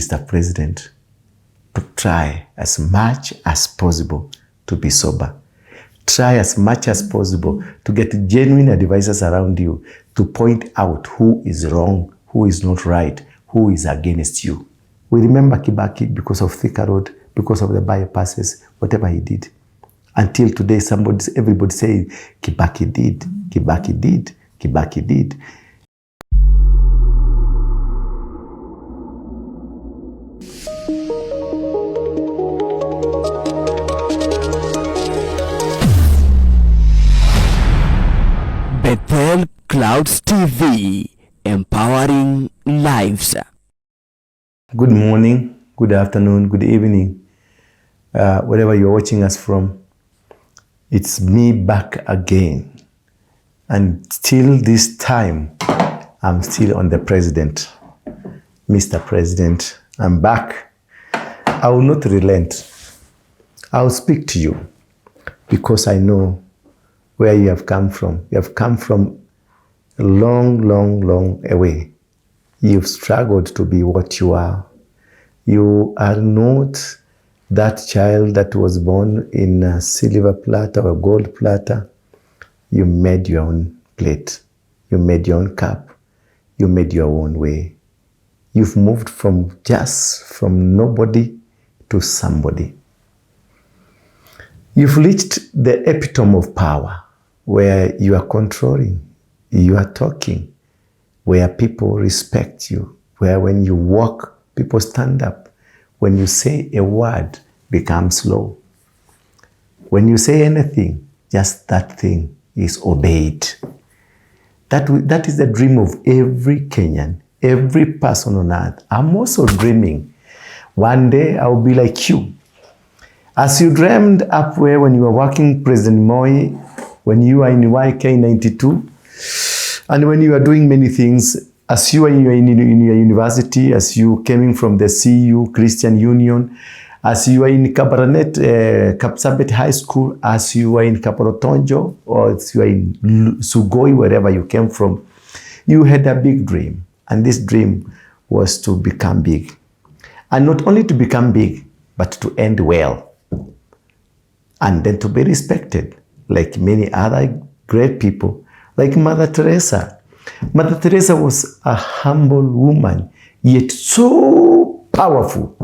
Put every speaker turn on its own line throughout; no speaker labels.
Mr. President to try as much as possible to be sober. Try as much as possible to get genuine advisors around you to point out who is wrong, who is not right, who is against you. We remember Kibaki because of Thika Road, because of the bypasses, whatever he did. Until today, everybody say Kibaki did, Kibaki did, Kibaki did.
Bethel Clouds TV, empowering lives.
Good morning, good afternoon, good evening, wherever you're watching us from. It's me back again. And till this time, I'm still on the president. Mr. President, I'm back. I will not relent. I will speak to you because I know where you have come from. You have come from a long, long, long away. You've struggled to be what you are. You are not that child that was born in a silver platter or gold platter. You made your own plate. You made your own cup. You made your own way. You've moved from nobody to somebody. You've reached the epitome of power where you are controlling, you are talking, where people respect you, where when you walk, people stand up. When you say a word, becomes law. When you say anything, just that thing is obeyed. That is the dream of every Kenyan, every person on earth. I'm also dreaming. One day I'll be like you. As you dreamed up where when you were working President Moi, when you were in YK 92, and when you were doing many things, as you were in your university, as you came from the CU, Christian Union, as you were in Kabarnet, Kapsabet High School, as you were in Kaporotonjo, or as you were in Sugoi, wherever you came from, you had a big dream. And this dream was to become big. And not only to become big, but to end well. And then to be respected, like many other great people, like Mother Teresa. Mother Teresa was a humble woman, yet so powerful.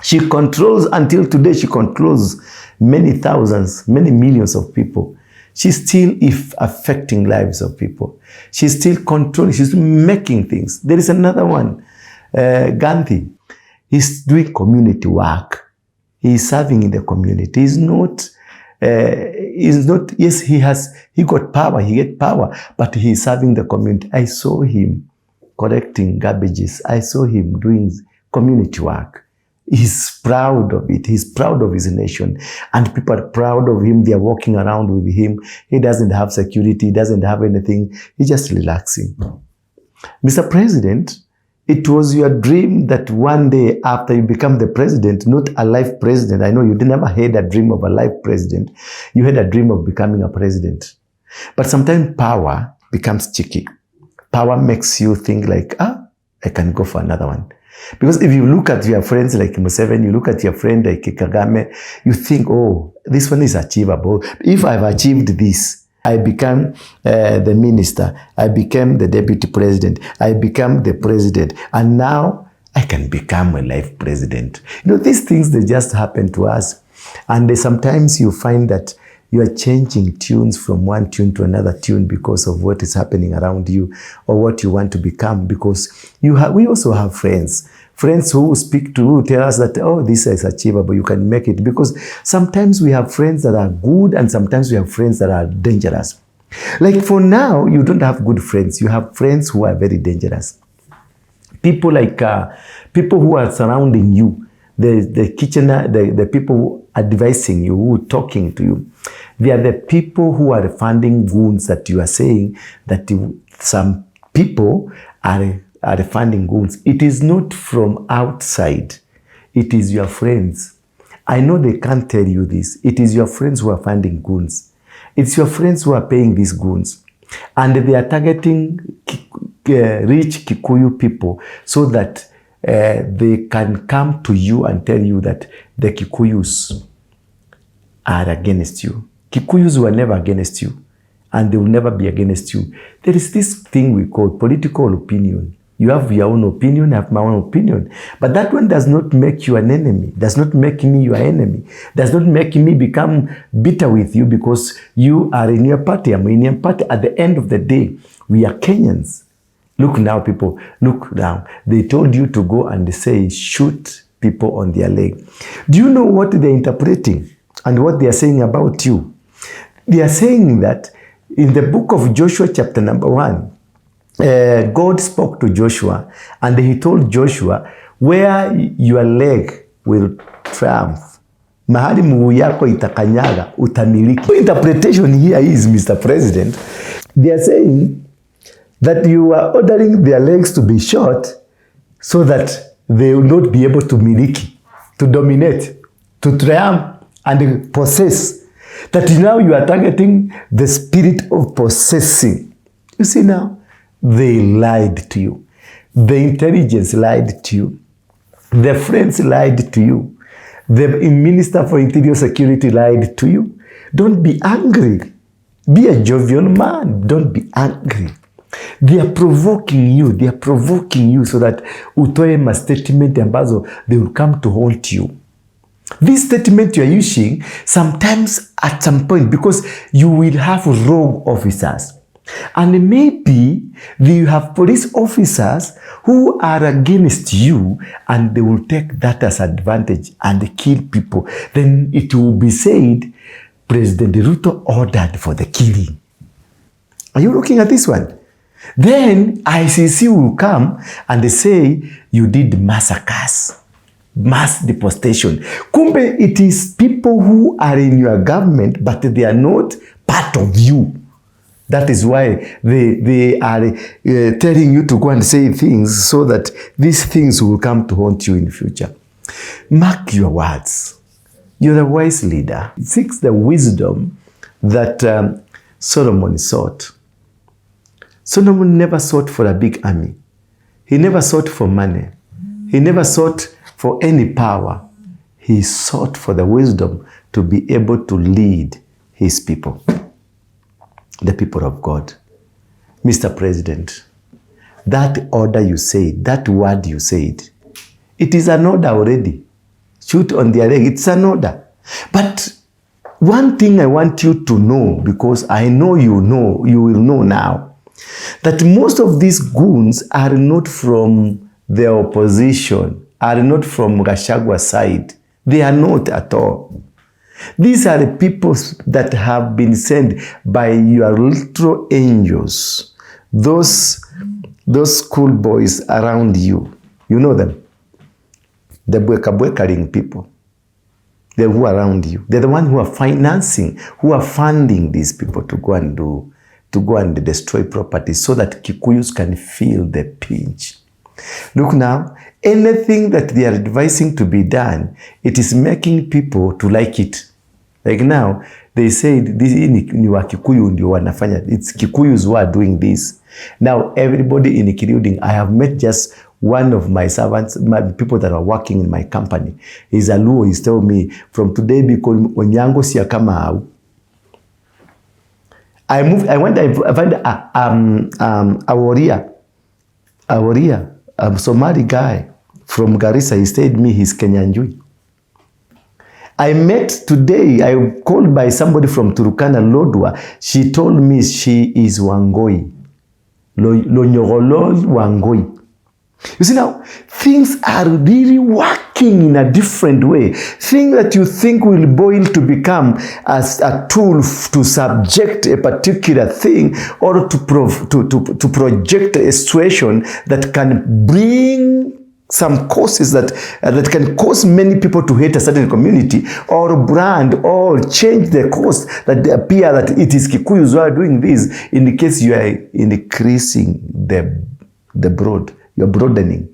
She controls, until today, she controls many thousands, many millions of people. She's still affecting lives of people. She's still controlling, she's making things. There is another one, Gandhi. He's doing community work. He's serving in the community. He's not, yes, he got power, he get power, but he's serving the community. I saw him collecting garbages. I saw him doing community work. He's proud of it. He's proud of his nation. And people are proud of him. They are walking around with him. He doesn't have security. He doesn't have anything. He's just relaxing. Mr. President, it was your dream that one day after you become the president, not a life president. I know you never had a dream of a life president. You had a dream of becoming a president. But sometimes power becomes cheeky. Power makes you think like, I can go for another one. Because if you look at your friends like Museveni, you look at your friend like Kagame, you think, oh, this one is achievable. If I've achieved this, I become the minister, I became the deputy president, I become the president, and now I can become a life president. You know, these things, they just happen to us. And sometimes you find that you are changing tunes from one tune to another tune because of what is happening around you or what you want to become. Because we also have friends who speak to, who tell us that, oh, this is achievable, you can make it. Because sometimes we have friends that are good and sometimes we have friends that are dangerous. Like for now, you don't have good friends. You have friends who are very dangerous. People like, people who are surrounding you, the kitchener, the people who are advising you, who are talking to you. They are the people who are funding goons that you are saying that some people are funding goons. It is not from outside. It is your friends. I know they can't tell you this. It is your friends who are funding goons. It's your friends who are paying these goons. And they are targeting rich Kikuyu people so that they can come to you and tell you that the Kikuyus are against you. Kikuyus were never against you, and they will never be against you. There is this thing we call political opinion. You have your own opinion, I have my own opinion. But that one does not make you an enemy, does not make me your enemy, does not make me become bitter with you because you are in your party, I'm in your party. At the end of the day, we are Kenyans. Look now, people, look now. They told you to go and say, shoot people on their leg. Do you know what they're interpreting and what they are saying about you? They are saying that in the book of Joshua chapter number 1, God spoke to Joshua and he told Joshua, where your leg will triumph, mahali mguu yako itakanyaga, utamiliki. The interpretation here is, Mr. President, they are saying that you are ordering their legs to be short so that they will not be able to miliki, to dominate, to triumph and possess. That now you are targeting the spirit of possessing. You see now, they lied to you. The intelligence lied to you. The friends lied to you. The Minister for Interior Security lied to you. Don't be angry. Be a jovial man. Don't be angry. They are provoking you. They are provoking you so that utoe ma statement ambazo they will come to haunt you. This statement you are using sometimes at some point because you will have rogue officers. And maybe you have police officers who are against you and they will take that as advantage and kill people. Then it will be said, President RUTO ordered for the killing. Are you looking at this one? Then ICC will come and they say you did massacres, mass deportation. Kumbe, it is people who are in your government, but they are not part of you. That is why they are telling you to go and say things so that these things will come to haunt you in the future. Mark your words. You're a wise leader. It seeks the wisdom that Solomon sought. Solomon never sought for a big army. He never sought for money. He never sought for any power. He sought for the wisdom to be able to lead his people. The people of God. Mr. President, that order you said, that word you said, it is an order already. Shoot on their leg, it's an order. But one thing I want you to know, because I know you will know now, that most of these goons are not from the opposition, are not from Gachagwa's side. They are not at all. These are the people that have been sent by your little angels. Those school boys around you. You know them. The bweka-bwekering people. They're who are around you. They're the ones who are financing, who are funding these people to go and destroy properties so that Kikuyus can feel the pinch. Look now, anything that they are advising to be done, it is making people to like it. Like now, they said, this ni wa Kikuyu ndio wanafanya. It's Kikuyus who are doing this. Now, everybody including, I have met just one of my servants, my people that are working in my company. He's a Luo, he's telling me, from today, because Onyango siya kama hau. I found a warrior, a Somali guy from Garissa. He said me he's Kenyanjui. I met today, I called by somebody from Turukana, Lodwa. She told me she is Wangoi. Lonyorolo Wangoi. You see now, things are really working in a different way. Things that you think will boil to become as a tool to subject a particular thing or to project a situation that can bring some causes that can cause many people to hate a certain community or brand or change the cause that they appear that it is Kikuyus who are doing this. In the case you are increasing the broad. You're broadening.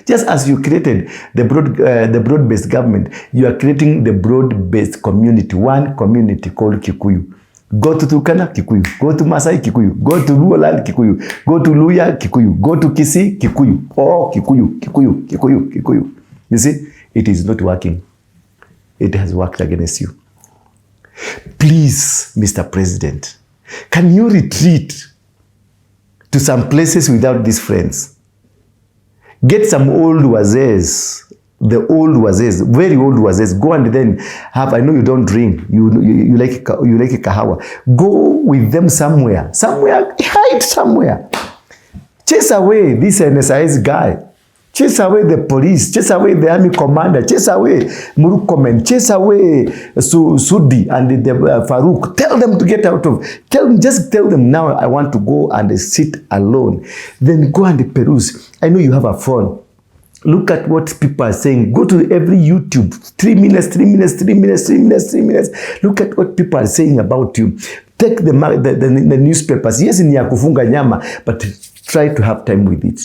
Just as you created the broad-based government, you are creating the broad-based community, one community called Kikuyu. Go to Turkana, Kikuyu. Go to Masai, Kikuyu. Go to Luoland, Kikuyu. Go to Luya, Kikuyu. Go to Kisii, Kikuyu. Oh, Kikuyu. You see, it is not working. It has worked against you. Please, Mr. President, can you retreat to some places without these friends? Get some old wazees, the old wazees, very old wazees. Go and then have, I know you don't drink, you like a kahawa. Go with them somewhere, hide somewhere. Chase away this NSIS guy. Chase away the police, chase away the army commander, chase away Murukomen, chase away Sudi and the Farouk. Tell them to get out of, just tell them now I want to go and sit alone. Then go and peruse. I know you have a phone. Look at what people are saying. Go to every YouTube. 3 minutes. Look at what people are saying about you. Take the newspapers. Yes, ni ya kufunga nyama, but try to have time with it.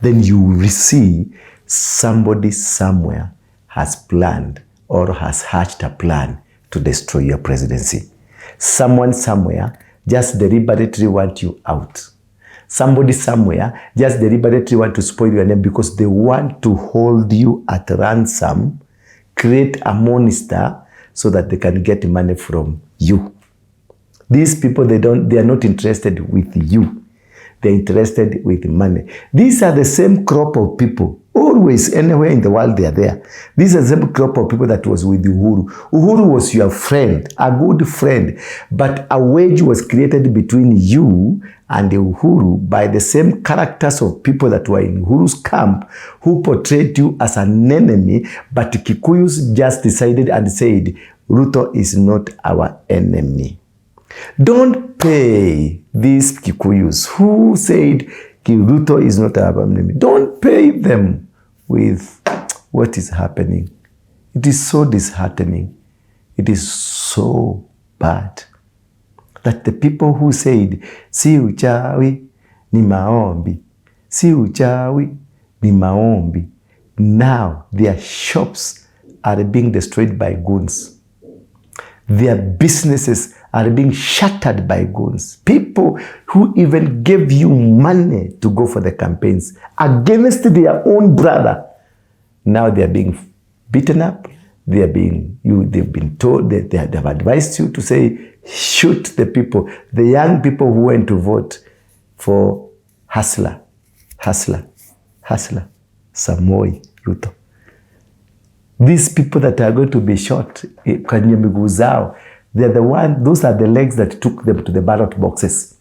Then you will see somebody somewhere has planned or has hatched a plan to destroy your presidency. Someone somewhere just deliberately want you out. Somebody somewhere just deliberately want to spoil your name because they want to hold you at ransom, create a monster so that they can get money from you. These people, they are not interested with you. They're interested with money. These are the same crop of people. Always, anywhere in the world, they are there. These are the same crop of people that was with Uhuru. Uhuru was your friend, a good friend. But a wedge was created between you and Uhuru by the same characters of people that were in Uhuru's camp who portrayed you as an enemy. But Kikuyus just decided and said, Ruto is not our enemy. Don't pay these Kikuyus who said Ruto is not our enemy. Don't pay them with what is happening. It is so disheartening. It is so bad that the people who said, si uchawi ni maombi, si uchawi ni maombi, now their shops are being destroyed by goons. Their businesses are being shattered by goons. People who even gave you money to go for the campaigns against their own brother. Now they are being beaten up. They've been told that they have advised you to say, shoot the people, the young people who went to vote for Hustler, Samoi Ruto. These people that are going to be shot, kwenye miguu zao, those are the legs that took them to the ballot boxes.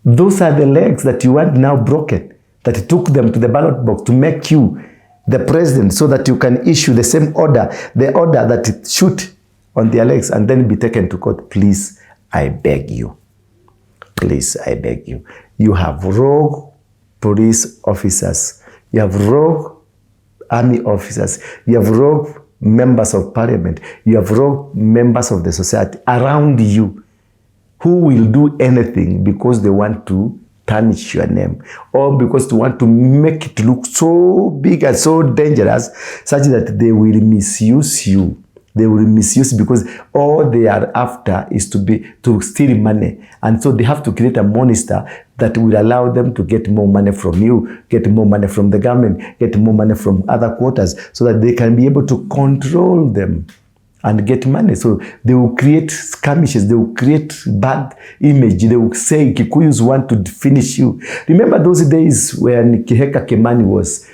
Those are the legs that you want now broken, that took them to the ballot box to make you the president so that you can issue the same order, the order that shoot on their legs and then be taken to court. Please, I beg you. Please, I beg you. You have rogue police officers. You have rogue army officers. You have rogue members of parliament. You have rogue members of the society around you who will do anything because they want to tarnish your name or because they want to make it look so big and so dangerous such that they will misuse you. They will misuse because all they are after is to steal money. And so they have to create a monster that will allow them to get more money from you, get more money from the government, get more money from other quarters so that they can be able to control them and get money. So they will create skirmishes, they will create bad image, they will say Kikuyus want to finish you. Remember those days when Kiheka Kimani was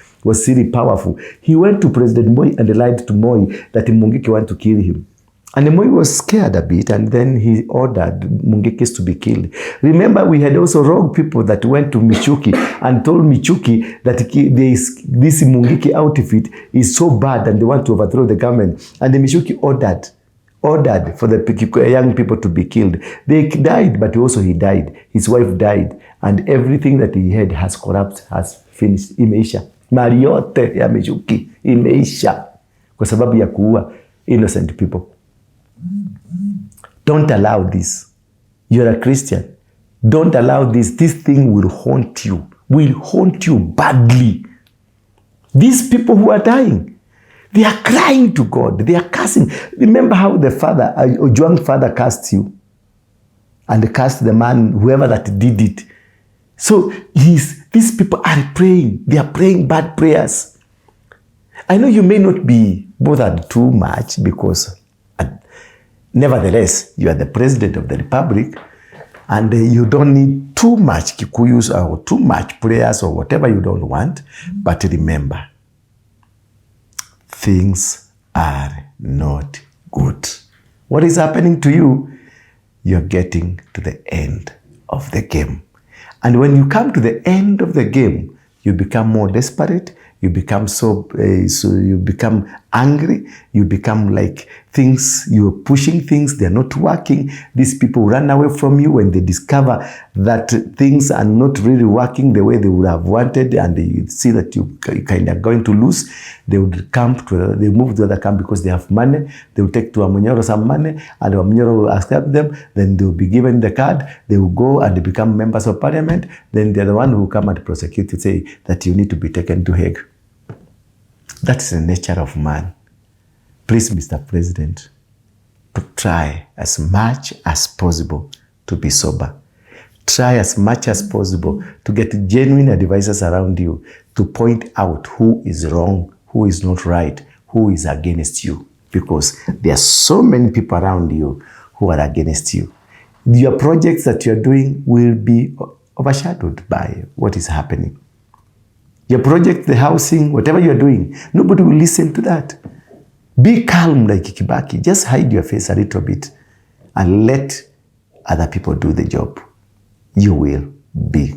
really powerful. He went to President Moi and lied to Moi that Mungiki wanted to kill him. And Moi was scared a bit and then he ordered Mungikis to be killed. Remember, we had also rogue people that went to Michuki and told Michuki that this Mungiki outfit is so bad and they want to overthrow the government. And the Michuki ordered for the young people to be killed. They died, but also he died. His wife died. And everything that he had has corrupted, has finished. Imeisha. Mali yote ya Michuki imeisha kwa sababu ya kuua innocent people. Don't allow this. You're a Christian. Don't allow this. This thing will haunt you badly. These people who are dying, They are crying to God. They are cursing. Remember how the father, Ojwang's father cursed you and cursed the man, whoever that did it. So these people are praying. They are praying bad prayers. I know you may not be bothered too much because nevertheless, you are the president of the republic and you don't need too much Kikuyus or too much prayers or whatever you don't want. But remember, things are not good. What is happening to you? You're getting to the end of the game. And when you come to the end of the game, you become more desperate. You become so you become angry. You become like things, you're pushing things, they're not working. These people run away from you when they discover that things are not really working the way they would have wanted, and they see that you kind of going to lose. They would they move to the other camp because they have money. They will take to Amunyoro some money, and Amunyoro will accept them. Then they will be given the card. They will go and they become members of parliament. Then they're the one who come and prosecute to say that you need to be taken to Hague. That's the nature of man. Please, Mr. President, try as much as possible to be sober. Try as much as possible to get genuine advisors around you to point out who is wrong, who is not right, who is against you. Because there are so many people around you who are against you. Your projects that you're doing will be overshadowed by what is happening. Your project, the housing, whatever you're doing, nobody will listen to that. Be calm like Kibaki. Just hide your face a little bit and let other people do the job. You will be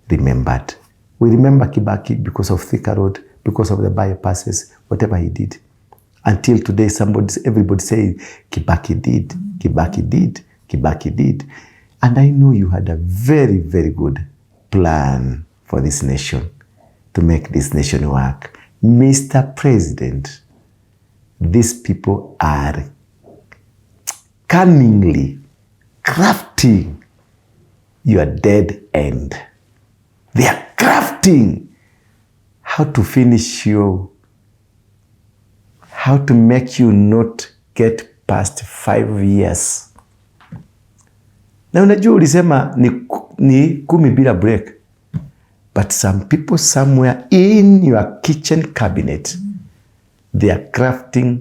remembered. We remember Kibaki because of Thika Road, because of the bypasses, whatever he did. Until today, everybody say, Kibaki did, Kibaki did, Kibaki did. And I know you had a very, very good plan for this nation, to make this nation work. Mr. President, these people are cunningly crafting your dead end. They are crafting how to finish you, how to make you not get past 5 years. Na unajua ulisema ni 10 bila break. But some people somewhere in your kitchen cabinet, they are crafting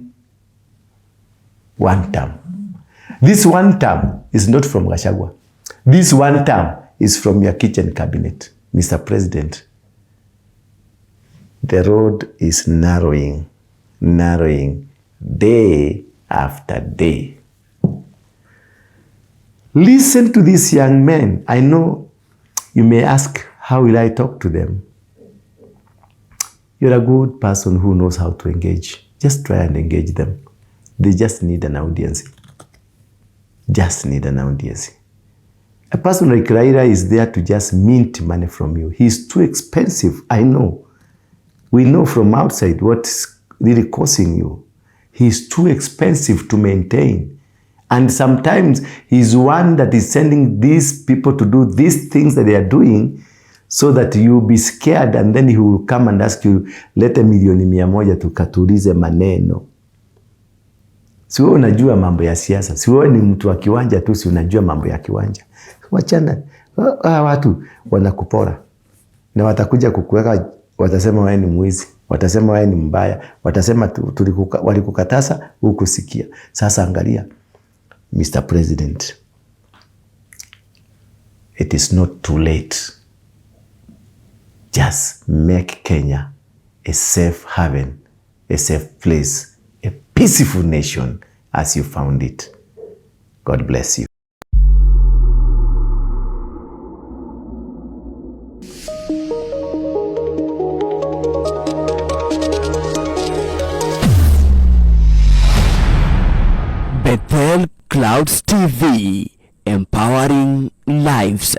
one term. This one term is not from Gachagua. This one term is from your kitchen cabinet, Mr. President. The road is narrowing day after day. Listen to these young men. I know you may ask, how will I talk to them? You're a good person who knows how to engage. Just try and engage them. They just need an audience. Just need an audience. A person like Raila is there to just mint money from you. He's too expensive, I know. We know from outside what's really causing you. He's too expensive to maintain. And sometimes he's one that is sending these people to do these things that they are doing so that you'll be scared, and then he will come and ask you, lete milioni 100 tukatulize maneno. Si wewe unajua mambo ya siasa. Si wewe ni mtu wa kiwanja tu, si unajua mambo ya kiwanja. Wachana. Watu wanakupora. Na watakuja kukuweka, watasema wewe ni mwizi. Watasema wewe ni mbaya. Watasema walikukatasa hukusikia. Sasa angalia, Mr. President, it is not too late. Just make Kenya a safe haven, a safe place, a peaceful nation as you found it. God bless you.
Bethel Clouds TV, empowering lives.